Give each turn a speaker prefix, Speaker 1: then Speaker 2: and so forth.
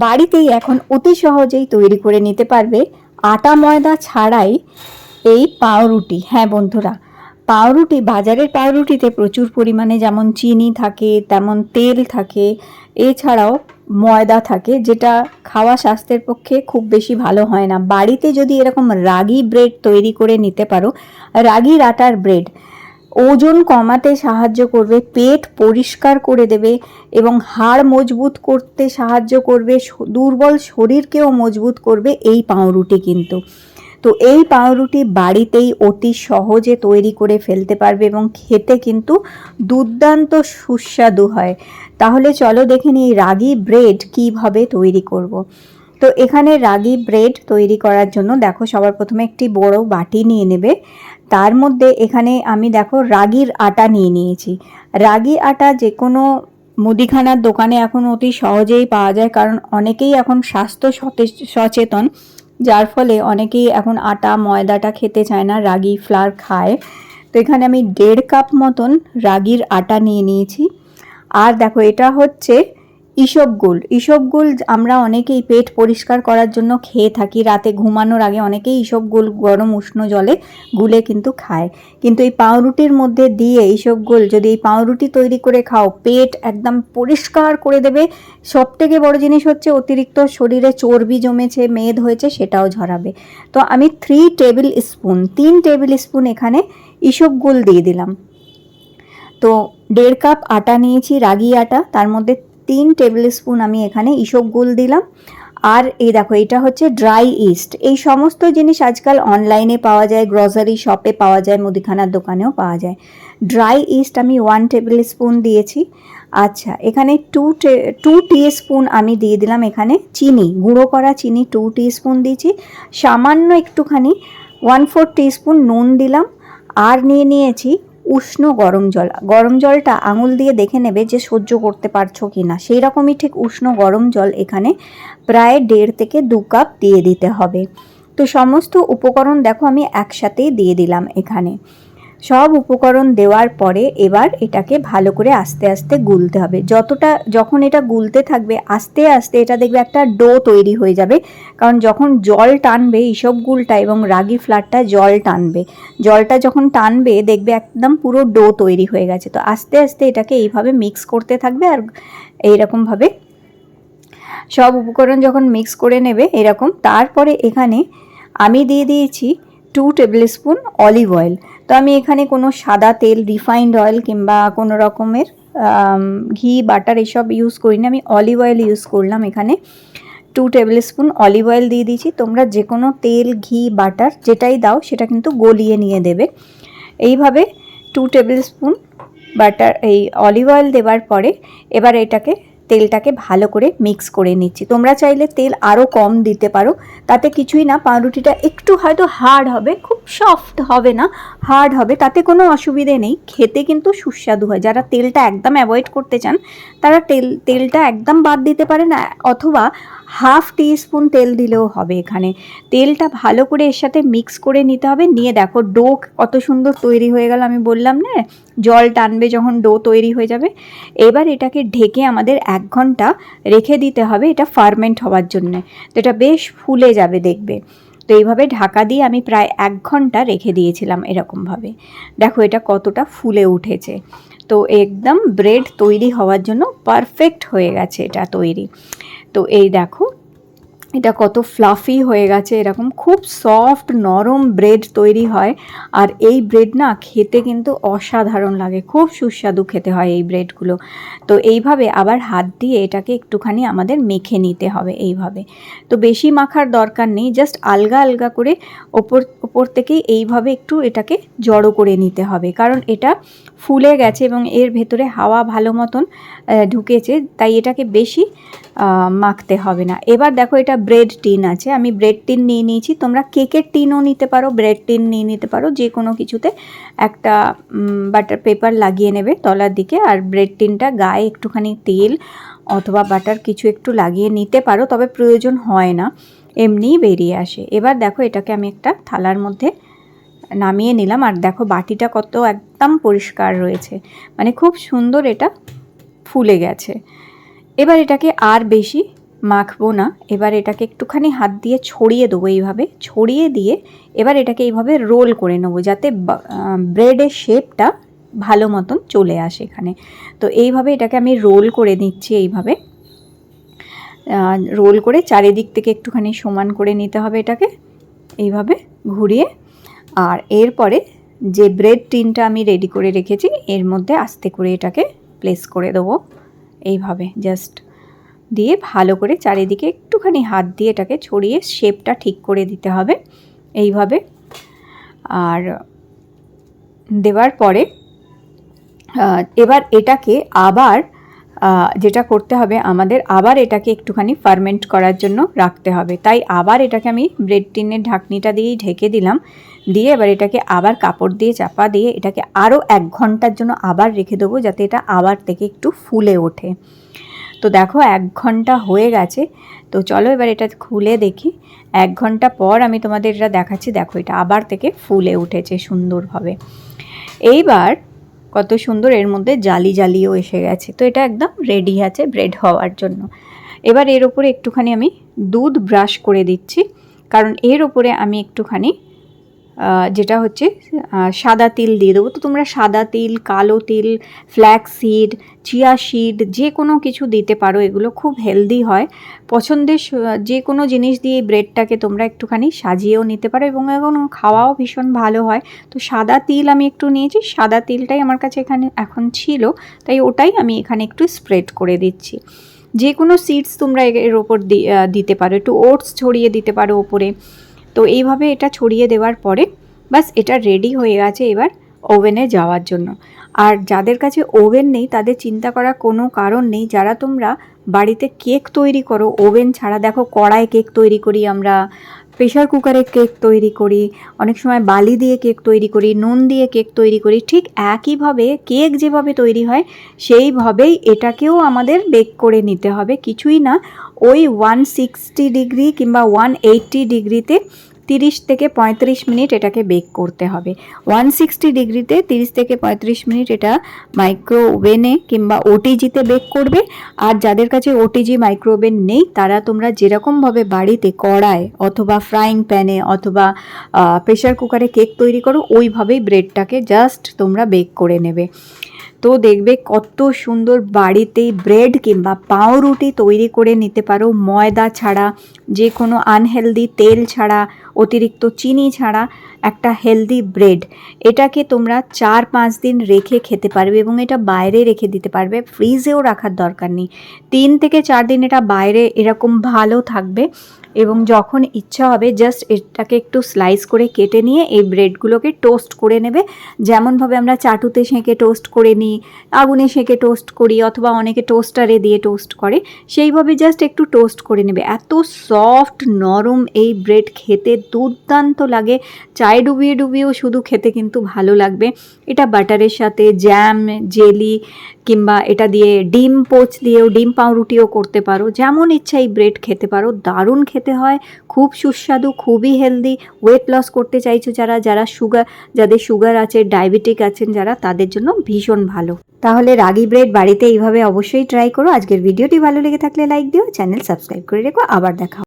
Speaker 1: বাড়িতেই এখন অতি সহজেই তৈরি করে নিতে পারবে আটা ময়দা ছাড়াই এই পাউরুটি। হ্যাঁ বন্ধুরা, পাউরুটি, বাজারের পাউরুটিতে প্রচুর পরিমাণে যেমন চিনি থাকে তেমন তেল থাকে, এছাড়াও ময়দা থাকে, যেটা খাওয়া স্বাস্থ্যের পক্ষে খুব বেশি ভালো হয় না। বাড়িতে যদি এরকম রাগি ব্রেড তৈরি করে নিতে পারো, রাগির আটার ব্রেড ওজন কমাতে সাহায্য করবে, পেট পরিষ্কার করে দেবে এবং হাড় মজবুত করতে সাহায্য করবে, দুর্বল শরীরকেও মজবুত করবে এই পাউরুটি কিন্তু। তো এই পাউরুটি বাড়িতেই অতি সহজে তৈরি করে ফেলতে পারবে এবং খেতে কিন্তু দুর্দান্ত সুস্বাদু হয়। তাহলে চলো দেখে নিই রাগি ব্রেড কিভাবে তৈরি করব। তো এখানে রাগি ব্রেড তৈরি করার জন্য দেখো সবার প্রথমে একটি বড় বাটি নিয়ে নেবে। তার মধ্যে এখানে আমি দেখো রাগির আটা নিয়ে নিয়েছি। রাগি আটা যে কোনো মুদিখানার দোকানে এখন অতি সহজেই পাওয়া যায়, কারণ অনেকেই এখন স্বাস্থ্য সচেতন, যার ফলে অনেকেই এখন আটা ময়দাটা খেতে চায় না, রাগি ফ্লাওয়ার খায়। তো এখানে আমি 1.5 কাপ মতন রাগির আটা নিয়ে নিয়েছি। আর দেখো এটা হচ্ছে ইসবগুল। ইসবগুল আমরা অনেকেই পেট পরিষ্কার করার জন্য খেয়ে থাকি, রাতে ঘুমানোর আগে অনেকেই ইসবগুল গরম উষ্ণ জলে গুলে কিন্তু খায়। কিন্তু এই পাউরুটির মধ্যে দিয়ে ইসবগুল যদি এই পাউরুটি তৈরি করে খাও, পেট একদম পরিষ্কার করে দেবে। সবথেকে বড় জিনিস হচ্ছে অতিরিক্ত শরীরে চর্বি জমেছে, মেদ হয়েছে, সেটাও ঝরাবে। তো আমি 3 টেবিল স্পুন এখানে ইসবগুল দিয়ে দিলাম। তো 1.5 কাপ আটা নিয়েছি রাগি আটা, তার মধ্যে 3 টেবিল স্পুন আমি এখানে ইসবগুল দিলাম। আর এই দেখো এটা হচ্ছে ড্রাই ইস্ট। এই সমস্ত জিনিস আজকাল অনলাইনে পাওয়া যায়, গ্রসারি শপে পাওয়া যায়, মুদিখানার দোকানেও পাওয়া যায়। ড্রাই ইস্ট আমি 1 টেবিল স্পুন দিয়েছি। আচ্ছা, এখানে 2 টিস্পুন আমি দিয়ে দিলাম এখানে চিনি, গুঁড়ো করা চিনি 2 টিস্পুন দিয়েছি। সামান্য একটুখানি 1/4 টিস্পুন নুন দিলাম। আর নিয়ে নিয়েছি উষ্ণ গরম জল। গরম জলটা আঙুল দিয়ে দেখে নেবে যে সহ্য করতে পারছো কি না, সেই রকমই ঠিক উষ্ণ গরম জল এখানে প্রায় 1.5 থেকে 2 কাপ দিয়ে দিতে হবে। তো সমস্ত উপকরণ দেখো আমি একসাথেই দিয়ে দিলাম এখানে। সব উপকরণ দেওয়ার পরে এবার এটাকে ভালো করে আস্তে আস্তে গুলতে হবে। যখন এটা গুলতে থাকবে আস্তে আস্তে এটা দেখবে একটা ডো তৈরি হয়ে যাবে, কারণ যখন জল টানবে ইসবগুলটা এবং রাগি ফ্লাওয়ারটা জল টানবে, জলটা যখন টানবে দেখবে একদম পুরো ডো তৈরি হয়ে গেছে। তো আস্তে আস্তে এটাকে এইভাবে মিক্স করতে থাকবে। আর এইরকমভাবে সব উপকরণ যখন মিক্স করে নেবে এরকম, তারপরে এখানে আমি দিয়ে দিয়েছি 2 টেবিল স্পুন অলিভ অয়েল। তো আমি এখানে কোনো সাদা তেল, রিফাইন্ড অয়েল কিংবা কোনো রকমের ঘি বাটার এসব ইউজ করি না, আমি অলিভ অয়েল ইউজ করলাম এখানে। 2 টেবিল স্পুন অলিভ অয়েল দিয়ে দিয়েছি। তোমরা যে কোনো তেল, ঘি, বাটার যেটাই দাও সেটা কিন্তু গলিয়ে নিয়ে দেবে। এইভাবে 2 টেবিল স্পুন বাটার এই অলিভ অয়েল দেওয়ার পরে এবার তেলটাকে ভালো করে মিক্স করে নিচ্ছি। তোমরা চাইলে তেল আরও কম দিতে পারো, তাতে কিছুই না। পাউরুটিটা একটু হয়তো হার্ড হবে, খুব সফট হবে না, হার্ড হবে, তাতে কোনো অসুবিধে নেই, খেতে কিন্তু সুস্বাদু হয়। যারা তেলটা একদম অ্যাভয়েড করতে চান তারা তেলটা একদম বাদ দিতে পারেন, অথবা 1/2 টিস্পুন তেল দিলেও হবে। এখানে তেলটা ভালো করে এর সাথে মিক্স করে নিতে হবে। নিয়ে দেখো ডো কত সুন্দর তৈরি হয়ে গেল। আমি বললাম না, জল টানবে যখন ডো তৈরি হয়ে যাবে। এবার এটাকে ঢেকে আমাদের 1 ঘন্টা রেখে দিতে হবে এটা ফার্মেন্ট হওয়ার জন্য। তো এটা বেশ ফুলে যাবে দেখবে। তো এইভাবে ঢাকা দিয়ে আমি প্রায় 1 ঘন্টা রেখে দিয়েছিলাম এরকমভাবে। দেখো এটা কতটা ফুলে উঠেছে। তো একদম ব্রেড তৈরি হওয়ার জন্য পারফেক্ট হয়ে গেছে এটা তৈরি। তো এই দেখো এটা কত ফ্লাফি হয়ে গেছে, এরকম খুব সফট নরম ব্রেড তৈরি হয়। আর এই ব্রেড না খেতে কিন্তু অসাধারণ লাগে, খুব সুস্বাদু খেতে হয় এই ব্রেডগুলো। তো এইভাবে আবার হাত দিয়ে এটাকে একটুখানি আমাদের মেখে নিতে হবে এইভাবে। তো বেশি মাখার দরকার নেই, জাস্ট আলগা আলগা করে ওপর থেকেই এইভাবে একটু এটাকে জড়ো করে নিতে হবে, কারণ এটা ফুলে গেছে এবং এর ভেতরে হাওয়া ভালো মতন ঢুকেছে, তাই এটাকে বেশি মাখতে হবে না। এবার দেখো এটা ব্রেড টিন আছে, আমি ব্রেড টিন নিয়ে নিয়েছি। তোমরা কেকের টিনও নিতে পারো, ব্রেড টিন নিয়ে নিতে পারো, যে কোনো কিছুতে একটা বাটার পেপার লাগিয়ে নেবে তলার দিকে, আর ব্রেড টিনটা গায়ে একটুখানি তেল অথবা বাটার কিছু একটু লাগিয়ে নিতে পারো, তবে প্রয়োজন হয় না, এমনিই বেরিয়ে আসে। এবার দেখো এটাকে আমি একটা থালার মধ্যে নামিয়ে নিলাম। আর দেখো বাটিটা কত একদম পরিষ্কার রয়েছে, মানে খুব সুন্দর এটা ফুলে গেছে। এবার এটাকে আর বেশি মাখবো না, এবার এটাকে একটুখানি হাত দিয়ে ছড়িয়ে দেবো, এইভাবে ছড়িয়ে দিয়ে এবার এটাকে এইভাবে রোল করে নেবো যাতে ব্রেডের শেপটা ভালো মতন চলে আসে এখানে। তো এইভাবে এটাকে আমি রোল করে নিচ্ছি, এইভাবে রোল করে চারিদিক থেকে একটুখানি সমান করে নিতে হবে এটাকে এইভাবে ঘুরিয়ে। আর এরপরে যে ব্রেড টিনটা আমি রেডি করে রেখেছি এর মধ্যে আস্তে করে এটাকে প্লেস করে দেবো, এইভাবে জাস্ট দিয়ে ভালো করে চারিদিকে একটুখানি হাত দিয়ে এটাকে ছড়িয়ে শেপটা ঠিক করে দিতে হবে এইভাবে। আর দেওয়ার পরে এবার এটাকে আবার যেটা করতে হবে আমাদের, আবার এটাকে একটুখানি ফার্মেন্ট করার জন্য রাখতে হবে। তাই আবার এটাকে আমি ব্রেড টিনের ঢাকনিটা দিয়েই ঢেকে দিলাম, দিয়ে এবার এটাকে আবার কাপড় দিয়ে চাপা দিয়ে এটাকে আরও 1 ঘন্টার জন্য আবার রেখে দেবো যাতে এটা আবার থেকে একটু ফুলে ওঠে। তো দেখো 1 ঘন্টা হয়ে গেছে। তো চলো এবার এটা খুলে দেখি। 1 ঘন্টা পর আমি তোমাদের এটা দেখাচ্ছি। দেখো এটা আবার থেকে ফুলে উঠেছে সুন্দরভাবে। এইবার কত সুন্দর এর মধ্যে জালি জালিও এসে গেছে। তো এটা একদম রেডি আছে ব্রেড হওয়ার জন্য। এবার এর ওপরে একটুখানি আমি দুধ ব্রাশ করে দিচ্ছি, কারণ এর ওপরে আমি একটুখানি যেটা হচ্ছে সাদা তিল দিয়ে দেবো। তো তোমরা সাদা তিল, কালো তিল, ফ্ল্যাক্স সিড, চিয়া সিড যে কোনো কিছু দিতে পারো, এগুলো খুব হেলদি হয়। পছন্দের যে কোনো জিনিস দিয়ে ব্রেডটাকে তোমরা একটুখানি সাজিয়েও নিতে পারো এবং এখন খাওয়াও ভীষণ ভালো হয়। তো সাদা তিল আমি একটু নিয়েছি, সাদা তিলটাই আমার কাছে এখানে এখন ছিল, তাই ওটাই আমি এখানে একটু স্প্রেড করে দিচ্ছি। যে কোনো সিডস তোমরা এর ওপর দিতে পারো, একটু ওটস ছড়িয়ে দিতে পারো ওপরে। তো এইভাবে এটা ছড়িয়ে দেওয়ার পরে বাস এটা রেডি হয়ে গেছে এবার ওভেনে যাওয়ার জন্য। আর যাদের কাছে ওভেন নেই তাদের চিন্তা করার কোনো কারণ নেই। যারা তোমরা বাড়িতে কেক তৈরি করো ওভেন ছাড়া, দেখো কড়াই কেক তৈরি করি আমরা, প্রেশার কুকারে কেক তৈরি করি, অনেক সময় বালি দিয়ে কেক তৈরি করি, নুন দিয়ে কেক তৈরি করি, ঠিক একইভাবে কেক যেভাবে তৈরি হয় সেইভাবেই এটাকেও আমাদের বেক করে নিতে হবে। কিছুই না, ওই 160 ডিগ্রি কিংবা 180 ডিগ্রিতে 30 থেকে 35 মিনিট এটাকে বেক করতে হবে। 160 ডিগ্রিতে 30 থেকে 35 মিনিট এটা মাইক্রো ওভেনে কিংবা ওটিজিতে বেক করবে। আর যাদের কাছে ওটিজি মাইক্রো ওভেন নেই তারা তোমরা যেরকমভাবে বাড়িতে কড়াই অথবা ফ্রাইং প্যানে অথবা প্রেশার কুকারে কেক তৈরি করো ওইভাবেই ব্রেডটাকে জাস্ট তোমরা বেক করে নেবে। তো দেখবে কত সুন্দর বাড়িতেই ব্রেড কিংবা পাউরুটি তৈরি করে নিতে পারো ময়দা ছাড়া, যে কোনো আনহেলদি তেল ছাড়া, অতিরিক্ত চিনি ছাড়া একটা হেলদি ব্রেড। এটাকে তোমরা 4-5 দিন রেখে খেতে পারবে এবং এটা বাইরে রেখে দিতে পারবে, ফ্রিজেও রাখার দরকার নেই। 3 থেকে 4 দিন এটা বাইরে এরকম ভালো থাকবে এবং যখন ইচ্ছা হবে জাস্ট এটাকে একটু স্লাইস করে কেটে নিয়ে এই ব্রেডগুলোকে টোস্ট করে নেবে। যেমনভাবে আমরা চাটুতে সেঁকে টোস্ট করে নিই, আগুনে সেঁকে টোস্ট করি অথবা অনেকে টোস্টারে দিয়ে টোস্ট করে, সেইভাবে জাস্ট একটু টোস্ট করে নেবে। এত সফট নরম এই ব্রেড, খেতে দুর্দান্ত লাগে। চায়ে ডুবিয়ে ডুবিয়েও শুধু খেতে কিন্তু ভালো লাগবে। এটা বাটারের সাথে জ্যাম, জেলি কিংবা এটা দিয়ে ডিম পোচ দিয়েও ডিম পাউরুটিও করতে পারো, যেমন ইচ্ছা এই ব্রেড খেতে পারো। দারুণ খেতে হয়, খুব সুস্বাদু, খুবই হেলদি। ওয়েট লস করতে চাইছো যাদের সুগার আছে, ডায়াবেটিক আছেন যারা, তাদের জন্য ভীষণ ভালো। তাহলে রাগি ব্রেড বাড়িতে এইভাবে অবশ্যই ট্রাই করো। আজকের ভিডিওটি ভালো লেগে থাকলে লাইক দিও, চ্যানেল সাবস্ক্রাইব করে রেখো। আবার দেখা।